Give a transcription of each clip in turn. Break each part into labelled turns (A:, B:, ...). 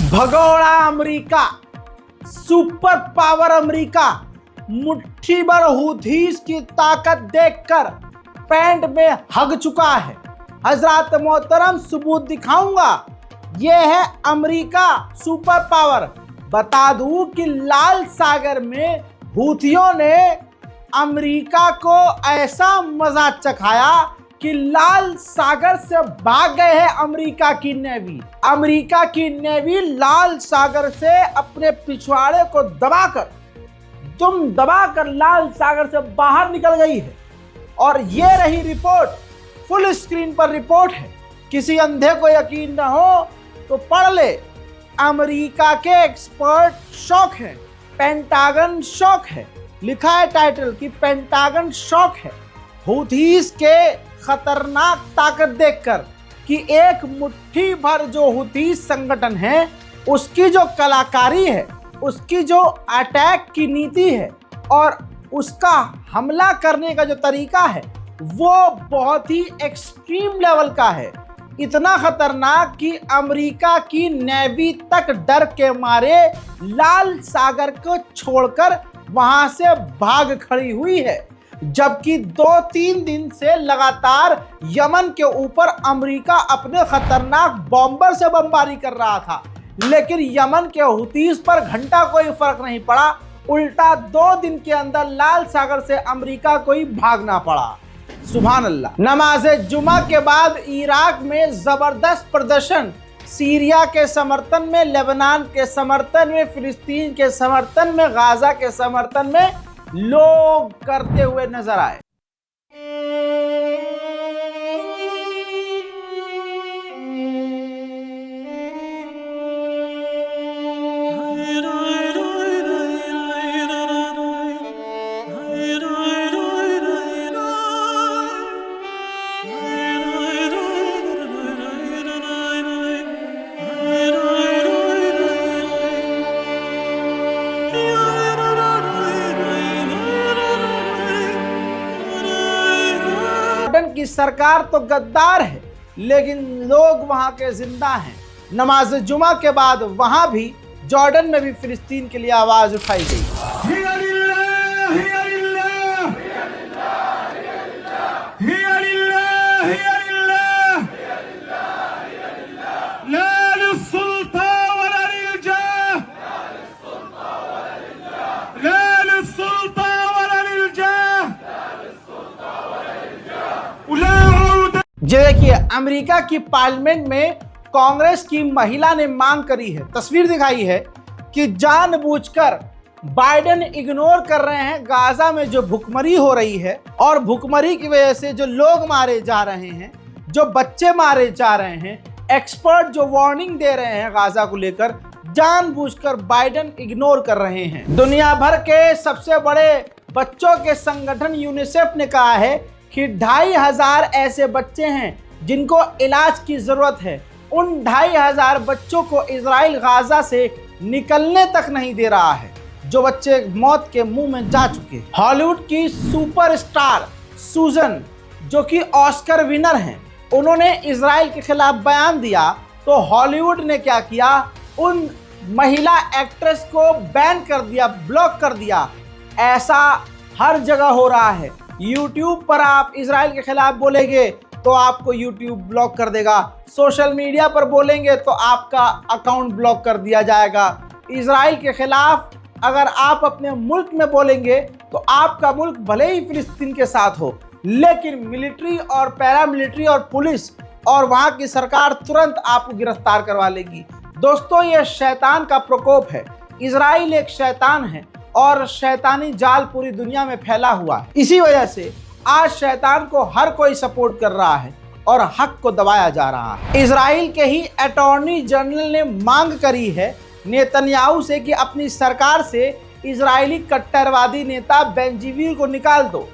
A: भगोड़ा America, super power America मुट्ठी भर हूथीस की ताकत देखकर पैंट में हग चुका है। हजरात मोहतरम सबूत दिखाऊंगा। यह है अमेरिका सुपर पावर। बता दूं कि लाल सागर में हूथियों ने अमेरिका को ऐसा मजा चखाया कि लाल सागर से भाग गए हैं अमेरिका की नेवी। अमेरिका की नेवी लाल सागर से अपने पिछवाड़े को दबाकर लाल सागर से बाहर निकल गई है। और ये रही रिपोर्ट, फुल स्क्रीन पर रिपोर्ट है। किसी अंधे को यकीन न हो तो पढ़ ले। अमेरिका के एक्सपर्ट शॉक है, पेंटागन शॉक है। लिखा है टाइटल कि पेंटागन शॉक है हूथीस के खतरनाक ताकत देखकर कि एक मुट्ठी भर जो हूथीस संगठन है उसकी जो कलाकारी है, उसकी जो अटैक की नीति है और उसका हमला करने का जो तरीका है वो बहुत ही एक्सट्रीम लेवल का है। इतना खतरनाक कि अमेरिका की नेवी तक डर के मारे लाल सागर को छोड़कर वहां से भाग खड़ी हुई है। जबकि 2-3 दिन से लगातार यमन के ऊपर अमेरिका अपने खतरनाक बॉम्बर से बमबारी कर रहा था, लेकिन यमन के हूतीस पर घंटा कोई फर्क नहीं पड़ा। उल्टा 2 दिन के अंदर लाल सागर से अमेरिका को ही भागना पड़ा। सुभान अल्लाह। नमाज जुमा के बाद इराक में जबरदस्त प्रदर्शन, सीरिया के समर्थन में, लेबनान के समर्थन में, फिलिस्तीन के समर्थन में, गाजा के समर्थन में लोग करते हुए नजर आए। जॉर्डन की सरकार तो गद्दार है, लेकिन लोग वहां के जिंदा हैं। नमाज जुमा के बाद वहां भी, जॉर्डन में भी फिलिस्तीन के लिए आवाज उठाई गई। ये देखिए, अमेरिका की पार्लियामेंट में कांग्रेस की महिला ने मांग करी है, तस्वीर दिखाई है कि जानबूझकर बाइडेन इग्नोर कर रहे हैं गाजा में जो भुखमरी हो रही है और भुखमरी की वजह से जो लोग मारे जा रहे हैं, जो बच्चे मारे जा रहे हैं। एक्सपर्ट जो वार्निंग दे रहे हैं गाजा को लेकर, जानबूझकर बाइडेन इग्नोर कर रहे हैं। दुनिया भर के सबसे बड़े बच्चों के संगठन यूनिसेफ ने कहा है कि 2500 ऐसे बच्चे हैं जिनको इलाज की जरूरत है। उन 2500 बच्चों को इजराइल गाजा से निकलने तक नहीं दे रहा है, जो बच्चे मौत के मुंह में जा चुके हैं। हॉलीवुड की सुपरस्टार सूजन, जो कि ऑस्कर विनर हैं, उन्होंने इजराइल के खिलाफ बयान दिया तो हॉलीवुड ने क्या किया, उन महिला एक्ट्रेस को बैन कर दिया, ब्लॉक कर दिया। ऐसा हर जगह हो रहा है। YouTube पर आप इजराइल के खिलाफ बोलेंगे तो आपको YouTube ब्लॉक कर देगा। सोशल मीडिया पर बोलेंगे तो आपका अकाउंट ब्लॉक कर दिया जाएगा। इजराइल के खिलाफ अगर आप अपने मुल्क में बोलेंगे तो आपका मुल्क भले ही फिलिस्तीन के साथ हो, लेकिन मिलिट्री और पैरामिलिट्री और पुलिस और वहाँ की सरकार तुरंत आपको गिरफ्तार करवा लेगी। दोस्तों, ये शैतान का प्रकोप है। इजराइल एक शैतान है और शैतानी जाल पूरी दुनिया में फैला हुआ है। इसी वजह से आज शैतान को हर कोई सपोर्ट कर रहा है और हक को दबाया जा रहा है। इजराइल के ही अटॉर्नी जनरल ने मांग करी है नेतन्याहू से कि अपनी सरकार से इजरायली कट्टरवादी नेता बेंजीवीर को निकाल दो।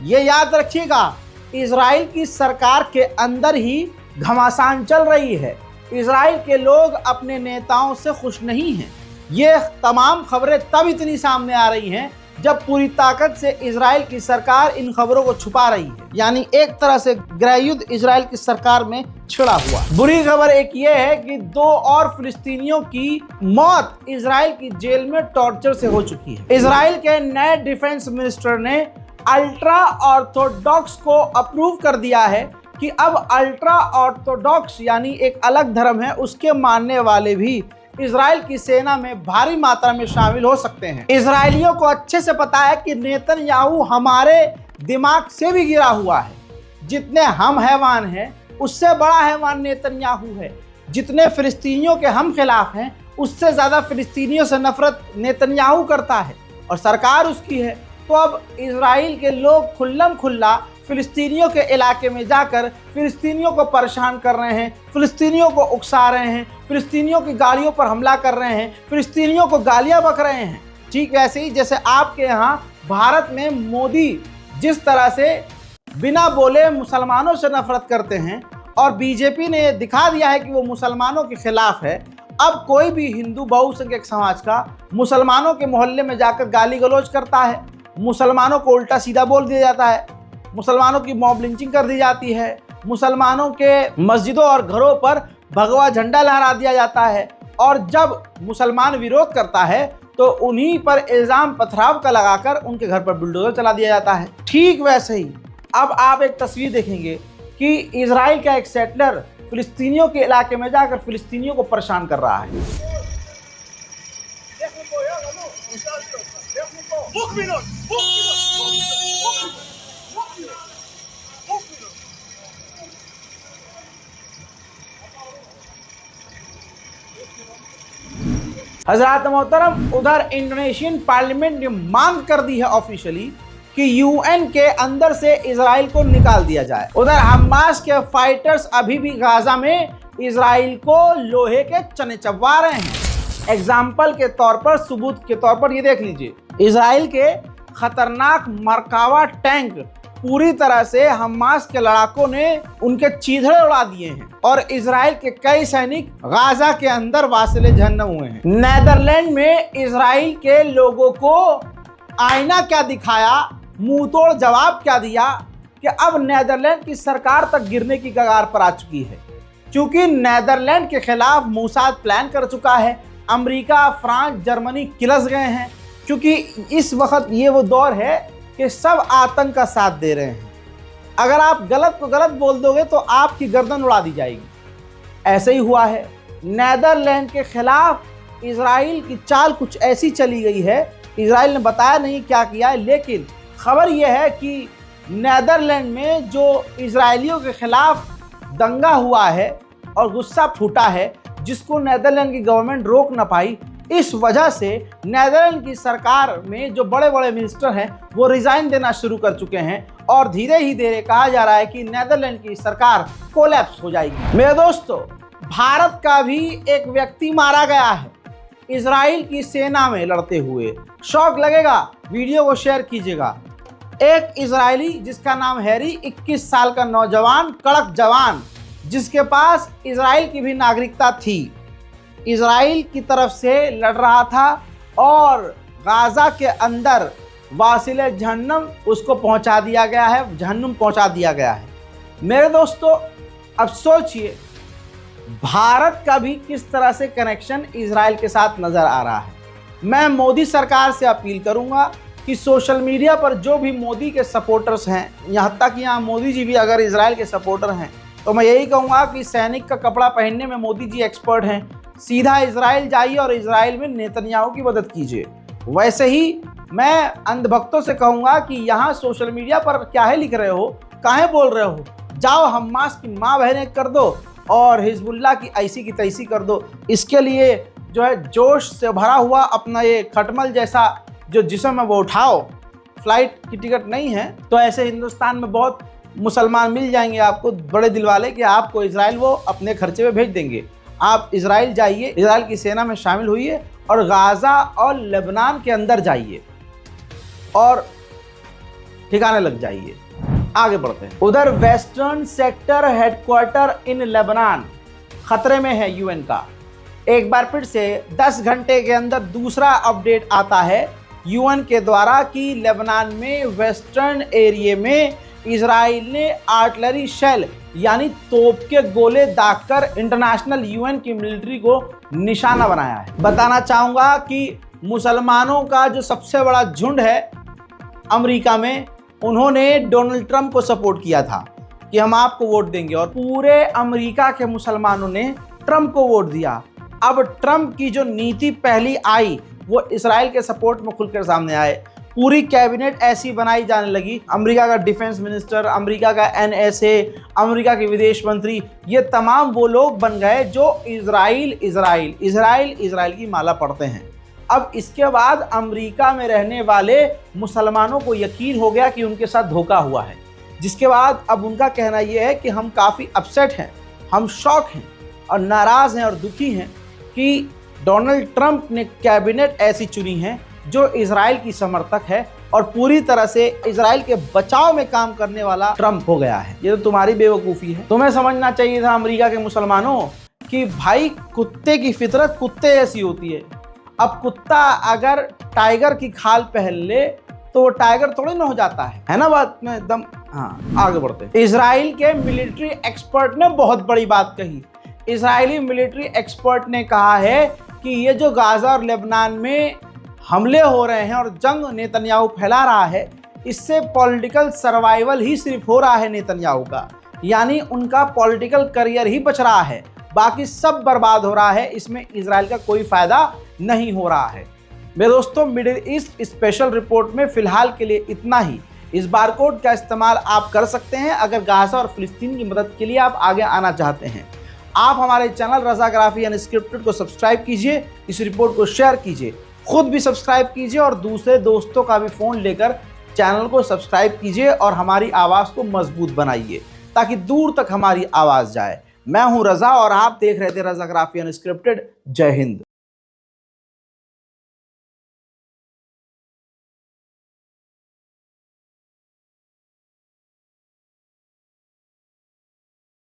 A: ये याद रखिएगा, इजराइल की सरकार के अंदर ही घमासान चल रही है। इजराइल के लोग अपने नेताओं से खुश नहीं हैं। ये तमाम खबरें तब इतनी सामने आ रही हैं जब पूरी ताकत से इजराइल की सरकार इन खबरों को छुपा रही है। यानी एक तरह से गृह युद्ध इजराइल की सरकार में छिड़ा हुआ। बुरी खबर एक ये है कि 2 और फिलिस्तीनियों की मौत इजराइल की जेल में टॉर्चर से हो चुकी है। इजराइल के नए डिफेंस मिनिस्टर ने अल्ट्रा ऑर्थोडॉक्स को अप्रूव कर दिया है कि अब अल्ट्रा ऑर्थोडॉक्स यानी एक अलग धर्म है, उसके मानने वाले भी इजराइल की सेना में भारी मात्रा में शामिल हो सकते हैं। इजरायलियों को अच्छे से पता है कि नेतन्याहू हमारे दिमाग से भी गिरा हुआ है। जितने हम हैवान हैं उससे बड़ा हैवान नेतन्याहू है। जितने फिलिस्तीनियों के हम खिलाफ हैं उससे ज़्यादा फिलिस्तीनियों से नफरत नेतन्याहू करता है और सरकार उसकी है। तो अब इजराइल के लोग खुल्लम खुल्ला फिलिस्तीनियों के इलाके में जाकर फिलिस्तीनियों को परेशान कर रहे हैं, फिलिस्तीनियों को उकसा रहे हैं, फिलिस्तीनियों की गाड़ियों पर हमला कर रहे हैं, फिलिस्तीनियों को गालियां बक रहे हैं। ठीक वैसे ही जैसे आपके यहाँ भारत में मोदी जिस तरह से बिना बोले मुसलमानों से नफरत करते हैं और बीजेपी ने दिखा दिया है कि वो मुसलमानों के खिलाफ है। अब कोई भी हिंदू बहुसंख्यक समाज का मुसलमानों के मोहल्ले में जाकर गाली गलौज करता है, मुसलमानों को उल्टा सीधा बोल दिया जाता है, मुसलमानों की मॉब लिंचिंग कर दी जाती है, मुसलमानों के मस्जिदों और घरों पर भगवा झंडा लहरा दिया जाता है और जब मुसलमान विरोध करता है तो उन्हीं पर इल्ज़ाम पथराव का लगाकर उनके घर पर बुलडोजर चला दिया जाता है। ठीक वैसे ही अब आप एक तस्वीर देखेंगे कि इजराइल का एक सेटलर फिलिस्तीनियों के इलाके में जाकर फिलिस्तीनियों को परेशान कर रहा है। हजरात मोहतरम, उधर इंडोनेशियन पार्लियामेंट ने मांग कर दी है ऑफिशियली कि यूएन के अंदर से इजराइल को निकाल दिया जाए। उधर हमास के फाइटर्स अभी भी गाजा में इजराइल को लोहे के चने चबवा रहे हैं। एग्जाम्पल के तौर पर, सबूत के तौर पर ये देख लीजिए, इजराइल के खतरनाक मरकावा टैंक पूरी तरह से हमास के लड़ाकों ने उनके चीथड़े उड़ा दिए हैं और इजराइल के कई सैनिक गाजा के अंदर वासिले जहन्नम हुए हैं। नेदरलैंड में इजराइल के लोगों को आईना क्या दिखाया, मुंह तोड़ जवाब क्या दिया कि अब नेदरलैंड की सरकार तक गिरने की कगार पर आ चुकी है, क्योंकि नेदरलैंड के खिलाफ मोसाद प्लान कर चुका है। अमेरिका, फ्रांस, जर्मनी किलस गए हैं, क्योंकि इस वक्त ये वो दौर है कि सब आतंक का साथ दे रहे हैं। अगर आप गलत को गलत बोल दोगे तो आपकी गर्दन उड़ा दी जाएगी। ऐसे ही हुआ है। नेदरलैंड के खिलाफ इजराइल की चाल कुछ ऐसी चली गई है, इजराइल ने बताया नहीं क्या किया है, लेकिन खबर यह है कि नेदरलैंड में जो इजरायलियों के खिलाफ दंगा हुआ है और गुस्सा फूटा है, जिसको नेदरलैंड की गवर्नमेंट रोक ना पाई, इस वजह से नेदरलैंड की सरकार में जो बड़े बड़े मिनिस्टर हैं वो रिजाइन देना शुरू कर चुके हैं और धीरे ही धीरे कहा जा रहा है कि नेदरलैंड की सरकार कोलैप्स हो जाएगी। मेरे दोस्तों, भारत का भी एक व्यक्ति मारा गया है इजराइल की सेना में लड़ते हुए। शौक लगेगा, वीडियो को शेयर कीजिएगा। एक इजरायली जिसका नाम हैरी, 21 साल का नौजवान, कड़क जवान, जिसके पास इजराइल की भी नागरिकता थी, इजराइल की तरफ से लड़ रहा था और गाजा के अंदर वासिले जहन्नम उसको पहुंचा दिया गया है, जहन्नुम पहुंचा दिया गया है। मेरे दोस्तों, अब सोचिए भारत का भी किस तरह से कनेक्शन इजराइल के साथ नज़र आ रहा है। मैं मोदी सरकार से अपील करूंगा कि सोशल मीडिया पर जो भी मोदी के सपोर्टर्स हैं, यहाँ तक यहाँ मोदी जी भी अगर इजराइल के सपोर्टर हैं, तो मैं यही कहूँगा कि सैनिक का कपड़ा पहनने में मोदी जी एक्सपर्ट हैं। सीधा इजराइल जाइए और इजराइल में नेतन्याहू की मदद कीजिए। वैसे ही मैं अंधभक्तों से कहूँगा कि यहाँ सोशल मीडिया पर क्या है लिख रहे हो, काहे बोल रहे हो, जाओ हमास की माँ बहनें कर दो और हिजबुल्लाह की ऐसी की तैसी कर दो। इसके लिए जो है जोश से भरा हुआ अपना ये खटमल जैसा जो जिस्म है वो उठाओ। फ्लाइट की टिकट नहीं है तो ऐसे हिंदुस्तान में बहुत मुसलमान मिल जाएंगे आपको, बड़े दिल वाले, कि आपको इजराइल वो अपने खर्चे में भेज देंगे। आप इजराइल जाइए, इजराइल की सेना में शामिल होइए और गाजा और लेबनान के अंदर जाइए और ठिकाने लग जाइए। आगे बढ़ते हैं। उधर western sector headquarter in Lebanon खतरे में है यूएन का। एक बार फिर से 10 घंटे के अंदर दूसरा अपडेट आता है यूएन के द्वारा कि लेबनान में वेस्टर्न एरिया में इजराइल ने आर्टिलरी शेल यानी तोप के गोले दागकर इंटरनेशनल यूएन की मिलिट्री को निशाना बनाया है। बताना चाहूंगा कि मुसलमानों का जो सबसे बड़ा झुंड है अमेरिका में, उन्होंने डोनाल्ड ट्रंप को सपोर्ट किया था कि हम आपको वोट देंगे, और पूरे अमेरिका के मुसलमानों ने ट्रंप को वोट दिया। अब ट्रंप की जो नीति पहली आई वो इसराइल के सपोर्ट में खुलकर सामने आए। पूरी कैबिनेट ऐसी बनाई जाने लगी, अमेरिका का डिफेंस मिनिस्टर, अमेरिका का एनएसए, अमेरिका के विदेश मंत्री, ये तमाम वो लोग बन गए जो इजराइल इजराइल इजराइल इजराइल की माला पढ़ते हैं। अब इसके बाद अमेरिका में रहने वाले मुसलमानों को यकीन हो गया कि उनके साथ धोखा हुआ है, जिसके बाद अब उनका कहना यह है कि हम काफ़ी अपसेट हैं, हम शॉक हैं और नाराज़ हैं और दुखी हैं कि डोनाल्ड ट्रंप ने कैबिनेट ऐसी चुनी है जो इजराइल की समर्थक है और पूरी तरह से इजराइल के बचाव में काम करने वाला ट्रंप हो गया है। ये तो तुम्हारी बेवकूफ़ी है। तुम्हें समझना चाहिए था अमेरिका के मुसलमानों कि भाई कुत्ते की फितरत कुत्ते जैसी होती है। अब कुत्ता अगर टाइगर की खाल पहन ले तो वो टाइगर थोड़ी ना हो जाता है ना बात में एकदम। हाँ, आगे बढ़ते हैं। इजराइल के मिलिट्री एक्सपर्ट ने बहुत बड़ी बात कही। इजरायली मिलिट्री एक्सपर्ट ने कहा है कि ये जो गाजा और लेबनान में हमले हो रहे हैं और जंग नेतन्याहू फैला रहा है, इससे पॉलिटिकल सर्वाइवल ही सिर्फ हो रहा है नेतन्याहू का, यानी उनका पॉलिटिकल करियर ही बच रहा है, बाकी सब बर्बाद हो रहा है। इसमें इजराइल का कोई फायदा नहीं हो रहा है। मेरे दोस्तों, मिडिल ईस्ट स्पेशल रिपोर्ट में फिलहाल के लिए इतना ही। इस बारकोड का इस्तेमाल आप कर सकते हैं अगर गाजा और फिलिस्तीन की मदद के लिए आप आगे आना चाहते हैं। आप हमारे चैनल रज़ाग्राफी अनस्क्रिप्टेड को सब्सक्राइब कीजिए, इस रिपोर्ट को शेयर कीजिए, खुद भी सब्सक्राइब कीजिए और दूसरे दोस्तों का भी फ़ोन लेकर चैनल को सब्सक्राइब कीजिए और हमारी आवाज़ को मजबूत बनाइए ताकि दूर तक हमारी आवाज़ जाए। मैं हूं रज़ा और आप देख रहे थे रज़ाग्राफी अनस्क्रिप्टेड। जय हिंद।